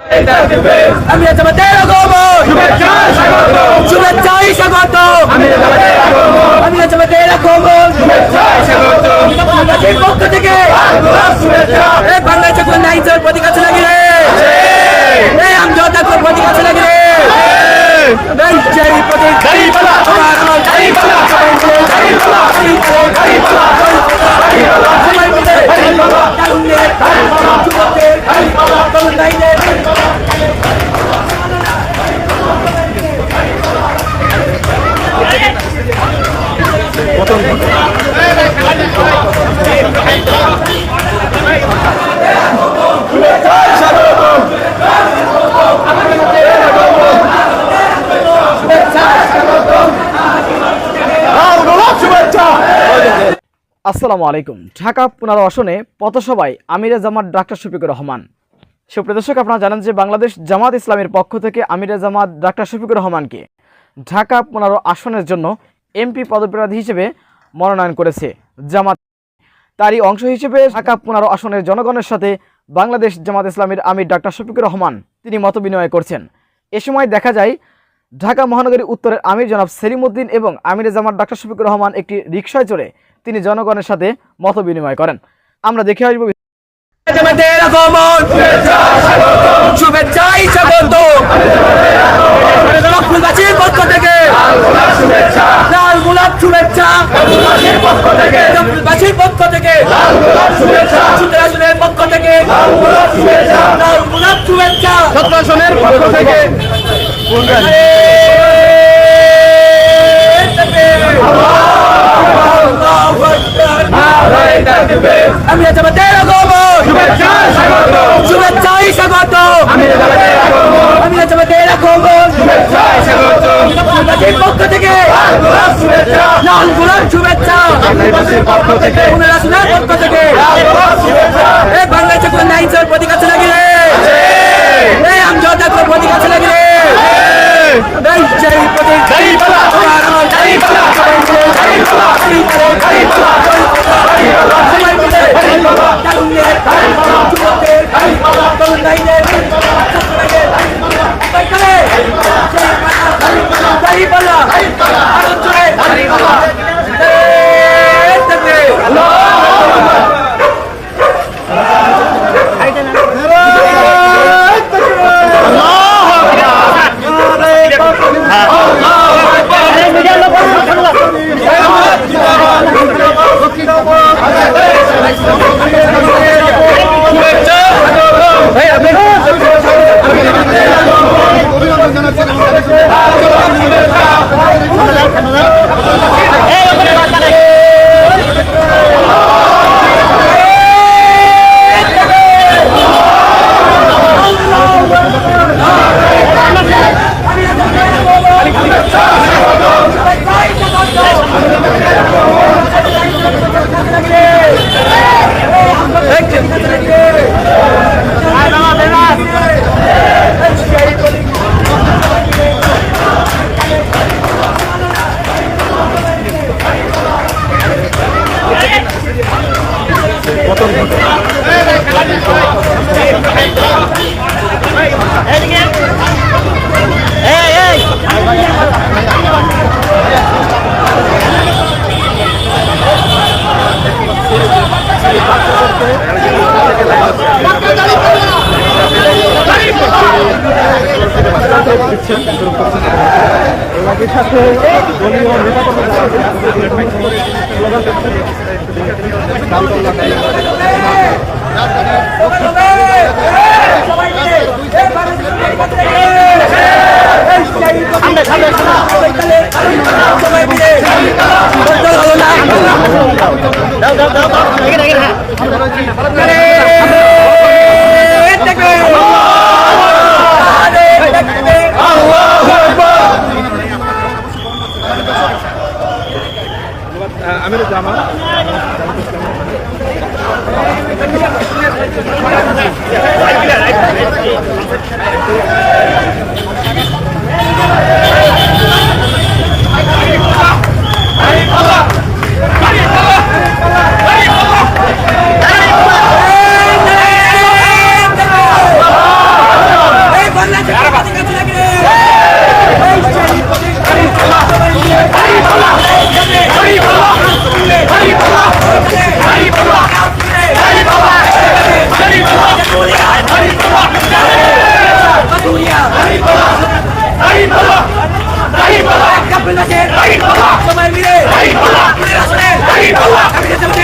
আমিরে জামাতের আগমন শুভেচ্ছায় স্বাগত আমিরে জামাতের আগমন বাংলাদেশের পক্ষ থেকে বাংলাদেশের কোন আইনের প্রতীক আছে নাকি রে আমজনতার কোন প্রতীক আছে নাকি রে আসসালামু আলাইকুম। ঢাকা 15 আসনে পথসভায় আমিরে জামাত ডাক্তার শফিকুর রহমান। সুপ্রিয় দর্শক, আপনারা জানেন যে বাংলাদেশ জামাত ইসলামের পক্ষ থেকে আমিরে জামাত ডাক্তার শফিকুর রহমানকে ঢাকা 15 আসনের জন্য এমপি পদপ্রার্থী হিসেবে মনোনয়ন করেছে জামাত। তারই অংশ হিসেবে ঢাকা 15 আসনের জনগণের সাথে বাংলাদেশ জামাত ইসলামের আমির ডাক্তার শফিকুর রহমান তিনি মত বিনিময় করছেন। এ সময় দেখা যায় ঢাকা মহানগরী উত্তরের আমির জনাব সেলিম উদ্দিন এবং আমিরে জামাত ডাক্তার শফিকুর রহমান একটি রিকশায় চড়ে তিনি জনগণের সাথে মত বিনিময় করেন। আমরা দেখে আসবো। জামাতের আগমন শুভেচ্ছায় স্বাগত লক্ষ্মীবাসীর পক্ষ থেকে লাল গোলাপ শুভেচ্ছা লক্ষ্মীবাসীর পক্ষ থেকে সুতরাসনের পক্ষ থেকে লাল গোলাপ শুভেচ্ছা সত্রাসনের পক্ষ থেকে আমিরে জামাতের আগমন শুভেচ্ছায় স্বাগত আমিরে জামাতের আগমন লক্ষ্মীবাসীর পক্ষ থেকে লাল গোলাপ শুভেচ্ছা সুতরাসনের পক্ষ থেকে বাংলাদেশের কোন আইনের প্রতীক আছে নাকি রে আমজনতার কোন প্রতীক আছে নাকি রে আমিরে জামাত বাংলাদেশের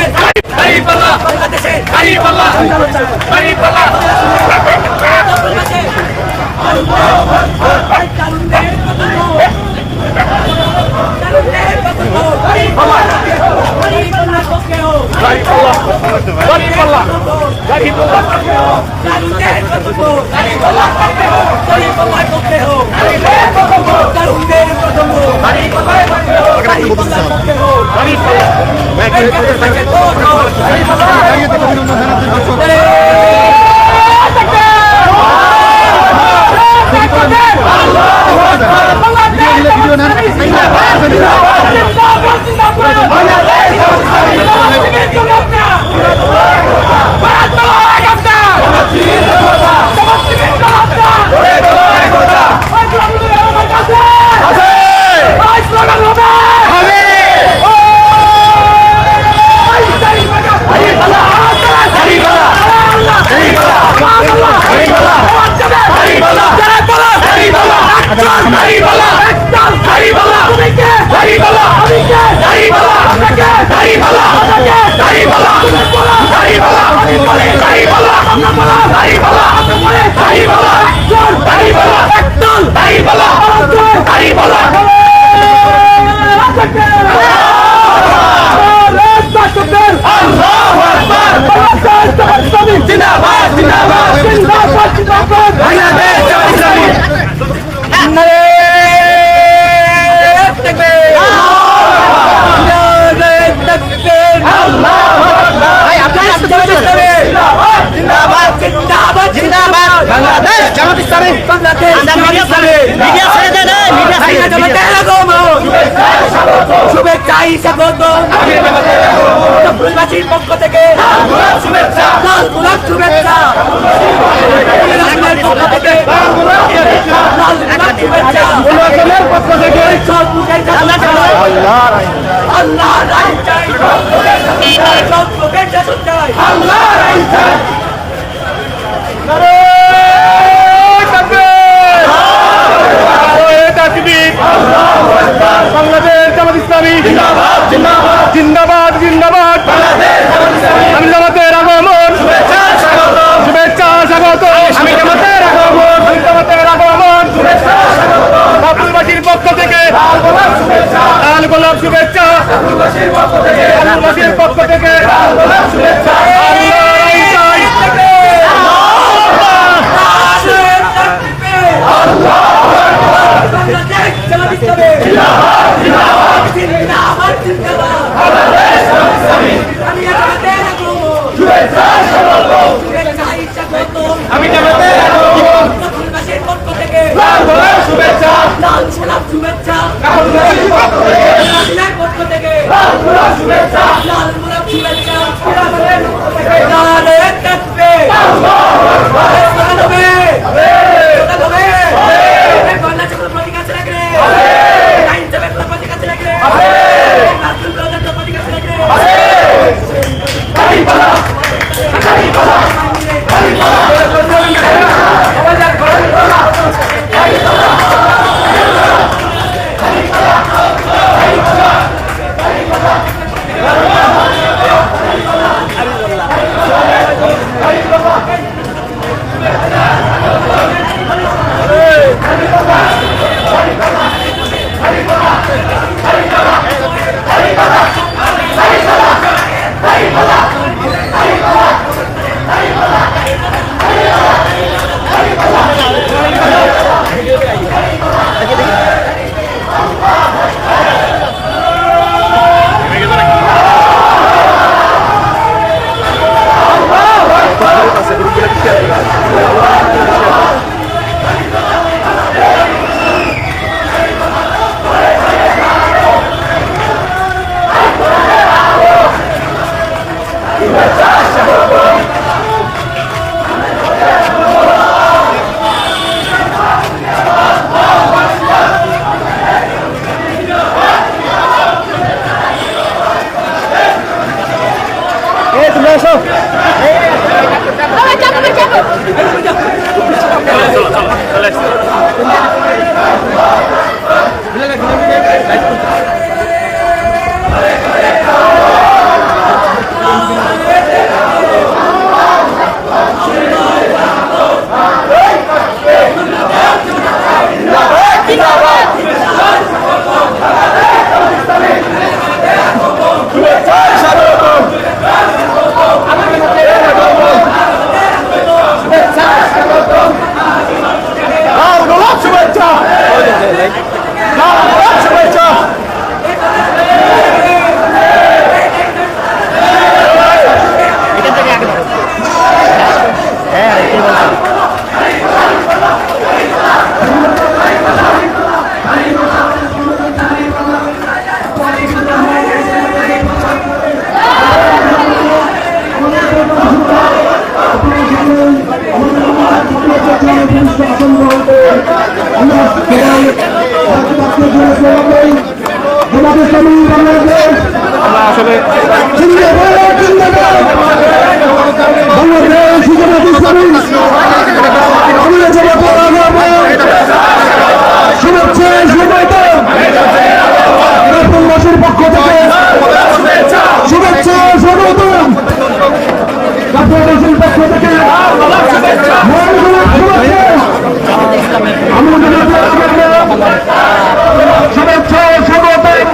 শুভেচ্ছাই স্বাগত ফুলবাসীর পক্ষ থেকে শুভেচ্ছা লাল গোলাপ শুভেচ্ছা পক্ষ থেকে লাল গোলাপ শুভেচ্ছা পক্ষ থেকে সব মুখে আল্লাহ রাইট চাই সব মুখে চাই আল্লাহ রাইট চাই বাংলাদেশ জামাত ইসলামী জিন্দাবাদ জিন্দাবাদ আমি জামাতের আগমন শুভেচ্ছা স্বাগত আমি জামাতের আগমন ফুলবাসীর পক্ষ থেকে লাল গোলাপ শুভেচ্ছা ফুলবাসীর পক্ষ থেকে বাংলাদেশ জামাত ইসলামী আমিরে জামাতের আগমন শুভেচ্ছা স্বাগতম রাজনৈতিক পক্ষ থেকে শুভেচ্ছা স্বাগতম রাজনৈতিক পক্ষ থেকে শুভেচ্ছা স্বাগতম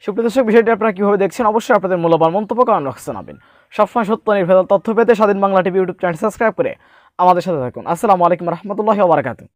সুপ্রিয় দর্শক, বিষয়টি আপনারা কিভাবে দেখছেন অবশ্যই আপনাদের মূল্যবান মন্তব্য কমেন্ট বক্সে জানাবেন। সবসময় সত্য নির্ভেজাল তথ্য পেতে স্বাধীন Bangla TV YouTube channel subscribe করে আমাদের সাথে থাকুন। আসসালামু আলাইকুম রহমতুল্লাহি ওয়া বারাকাতুহু।